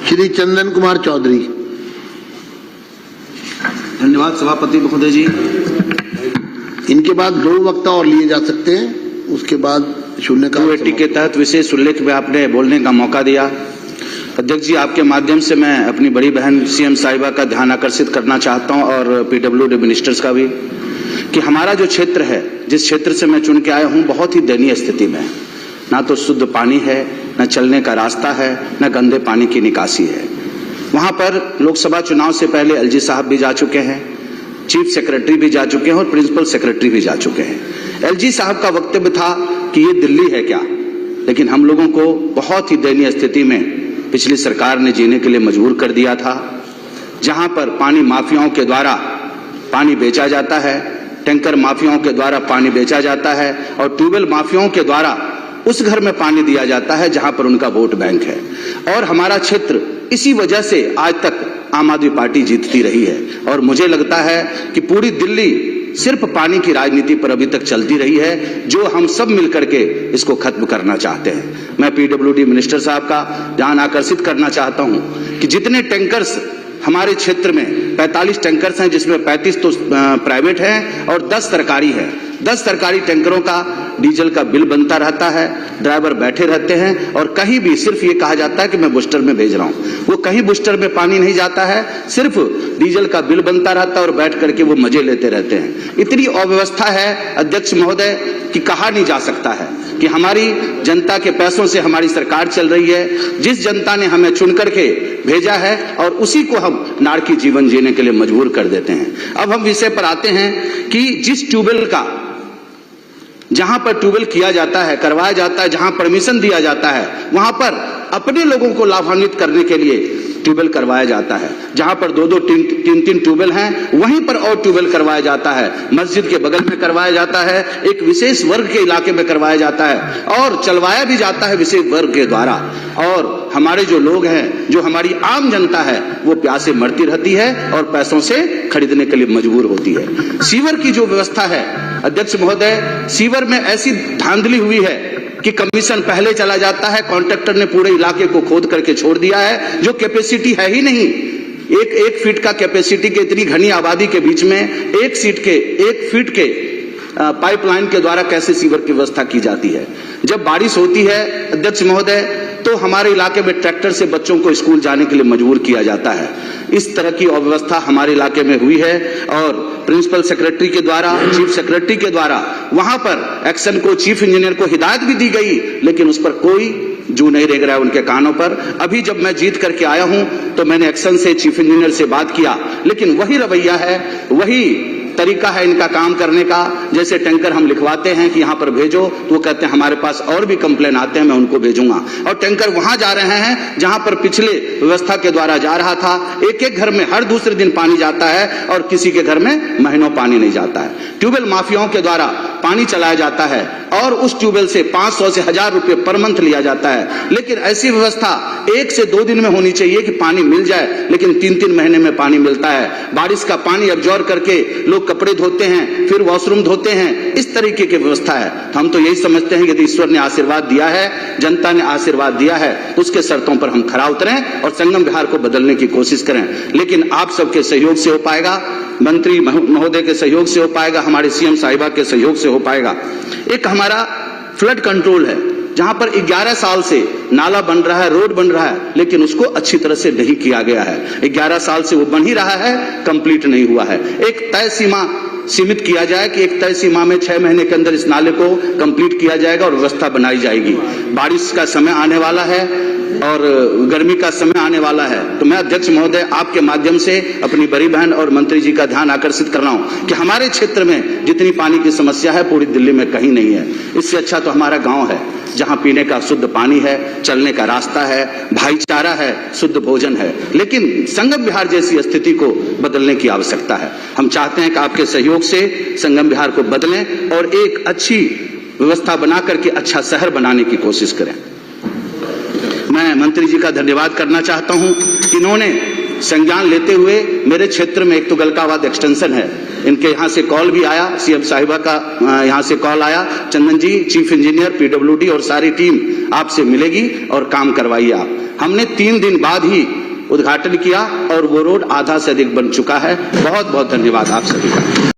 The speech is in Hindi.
श्री चंदन कुमार चौधरी। धन्यवाद सभापति महोदय जी। इनके बाद 2 वक्ता और लिए जा सकते हैं, उसके बाद शून्यकाल 280 के तहत विशेष उल्लेख में आपने बोलने का मौका दिया। अध्यक्ष जी, आपके माध्यम से मैं अपनी बड़ी बहन सीएम साहिबा का ध्यान आकर्षित करना चाहता हूं और पीडब्ल्यूडी मिनिस्टर्स का भी, कि हमारा जो क्षेत्र है, जिस क्षेत्र से मैं चुन के आया हूं, बहुत ही दयनीय स्थिति में है। ना तो शुद्ध पानी है, न चलने का रास्ता है, न गंदे पानी की निकासी है। वहां पर लोकसभा चुनाव से पहले एलजी साहब भी जा चुके हैं, चीफ सेक्रेटरी भी जा चुके हैं और प्रिंसिपल सेक्रेटरी भी जा चुके हैं। एलजी साहब का वक्तव्य था कि ये दिल्ली है क्या, लेकिन हम लोगों को बहुत ही दयनीय स्थिति में पिछली सरकार ने जीने के लिए मजबूर कर दिया था, जहां पर पानी माफियाओं के द्वारा पानी बेचा जाता है, टैंकर माफियाओं के द्वारा पानी बेचा जाता है और ट्यूबवेल माफियाओं के द्वारा उस घर में पानी दिया जाता है जहां पर उनका वोट बैंक है। और हमारा क्षेत्र इसी वजह से आज तक आम आदमी पार्टी जीतती रही है और मुझे लगता है कि पूरी दिल्ली सिर्फ पानी की राजनीति पर अभी तक चलती रही है, जो हम सब मिलकर के इसको खत्म करना चाहते हैं। मैं पीडब्ल्यूडी मिनिस्टर साहब का ध्यान आकर्षित करना चाहता हूं कि जितने टैंकर्स हमारे क्षेत्र में 45 टैंकर्स हैं, जिसमें 35 तो प्राइवेट हैं और 10 सरकारी हैं। 10 सरकारी टैंकरों का डीजल का बिल बनता रहता है, ड्राइवर बैठे रहते हैं और कहीं भी सिर्फ ये कहा जाता है कि मैं बूस्टर में भेज रहा हूं। वो कहीं बूस्टर में पानी नहीं जाता है, सिर्फ डीजल का बिल बनता रहता है और बैठ करके वो मजे लेते रहते हैं। इतनी अव्यवस्था है अध्यक्ष महोदय कि कहा नहीं जा सकता है कि हमारी जनता के पैसों से हमारी सरकार चल रही है। जिस जनता ने हमें चुन करके भेजा है और उसी को हम नारकी जीवन जीने के लिए मजबूर कर देते हैं। अब हम विषय पर आते हैं कि जिस ट्यूबवेल का, जहां पर ट्यूबवेल किया जाता है, करवाया जाता है, जहां परमिशन दिया जाता है, वहां पर अपने लोगों को लाभान्वित करने के लिए ट्यूबवेल करवाया जाता है। जहां पर 2-2, 3-3 ट्यूबवेल हैं, वहीं पर और ट्यूबवेल करवाया जाता है। मस्जिद के बगल में करवाया जाता है, एक विशेष वर्ग के इलाके में करवाया जाता है और चलवाया भी जाता है विशेष वर्ग के द्वारा। और हमारे जो लोग हैं, जो हमारी आम जनता है, वो प्यासे मरती रहती है और पैसों से खरीदने के लिए मजबूर होती है। सीवर की जो व्यवस्था है अध्यक्ष महोदय, सीवर में ऐसी धांधली हुई है कि कमीशन पहले चला जाता है, कॉन्ट्रैक्टर ने पूरे इलाके को खोद करके छोड़ दिया है, जो कैपेसिटी है ही नहीं। एक फीट का कैपेसिटी के इतनी घनी आबादी के बीच में 1 फीट के पाइपलाइन के द्वारा कैसे सीवर की व्यवस्था की जाती है। जब बारिश होती है अध्यक्ष महोदय, तो हमारे इलाके में ट्रैक्टर से बच्चों को स्कूल जाने के लिए मजबूर किया जाता है। इस तरह की अव्यवस्था हमारे इलाके में हुई है और प्रिंसिपल सेक्रेटरी के द्वारा, चीफ सेक्रेटरी के द्वारा वहां पर एक्शन को, चीफ इंजीनियर को हिदायत भी दी गई, लेकिन उस पर कोई जू नहीं रेंग रहा है उनके कानों पर। अभी जब मैं जीत करके आया हूं तो मैंने एक्शन से, चीफ इंजीनियर से बात किया, लेकिन वही रवैया है, वही तरीका है इनका काम करने का। जैसे टैंकर हम लिखवाते हैं कि यहां पर भेजो, तो वो कहते हैं हमारे पास और भी कंप्लेन आते हैं, मैं उनको भेजूंगा। और टैंकर वहां जा रहे हैं जहां पर पिछले व्यवस्था के द्वारा जा रहा था। एक घर में हर दूसरे दिन पानी जाता है और किसी के घर में महीनों पानी नहीं जाता है। ट्यूबवेल माफियाओं के द्वारा पानी चलाया जाता है और उस ट्यूबवेल से 500 से 1000 रुपए पर मंथ लिया जाता है। लेकिन ऐसी व्यवस्था 1 से 2 दिन में होनी चाहिए कि पानी मिल जाए, लेकिन 3-3 महीने में पानी मिलता है। बारिश का पानी अब्जॉर्ब करके लोग कपड़े धोते हैं, फिर वॉशरूम धोते हैं, इस तरीके की व्यवस्था है। तो हम तो यही समझते हैं कि यदि ईश्वर ने आशीर्वाद दिया है, जनता ने आशीर्वाद दिया है, उसके शर्तों पर हम खरा उतरें और संगम विहार को बदलने की कोशिश करें। लेकिन आप सबके सहयोग से हो पाएगा, मंत्री महोदय के सहयोग से हो पाएगा, हमारे सीएम साहिबा के सहयोग से हो पाएगा। एक हमारा फ्लड कंट्रोल है, जहां पर 11 साल से नाला बन रहा है, रोड बन रहा है, लेकिन उसको अच्छी तरह से नहीं किया गया है। 11 साल से वो बन ही रहा है, कंप्लीट नहीं हुआ है। एक तय सीमा सीमित किया जाए कि एक तय सीमा में 6 महीने के अंदर इस नाले को कंप्लीट किया जाएगा और व्यवस्था बनाई जाएगी। बारिश का समय आने वाला है और गर्मी का समय आने वाला है, तो मैं अध्यक्ष महोदय आपके माध्यम से अपनी बड़ी बहन और मंत्री जी का ध्यान आकर्षित कर रहा हूं कि हमारे क्षेत्र में जितनी पानी की समस्या है पूरी दिल्ली में कहीं नहीं है। इससे अच्छा तो हमारा गांव है, जहां पीने का शुद्ध पानी है, चलने का रास्ता है, भाईचारा है, शुद्ध भोजन है। लेकिन संगम विहार जैसी स्थिति को बदलने की आवश्यकता है। हम चाहते हैं कि आपके सहयोग से संगम विहार को बदलें और एक अच्छी व्यवस्था बना करके अच्छा शहर बनाने की कोशिश करें। मैं मंत्री जी का धन्यवाद करना चाहता हूं कि इन्होंने संज्ञान लेते हुए मेरे क्षेत्र में, एक तो गलकाबाद एक्सटेंशन है, इनके यहाँ से कॉल भी आया, सीएम साहिबा का यहाँ से कॉल आया, चंदन जी चीफ इंजीनियर पीडब्ल्यूडी और सारी टीम आपसे मिलेगी और काम करवाइए आप। हमने 3 दिन बाद ही उद्घाटन किया और वो रोड आधा से अधिक बन चुका है। बहुत बहुत धन्यवाद आप सभी का।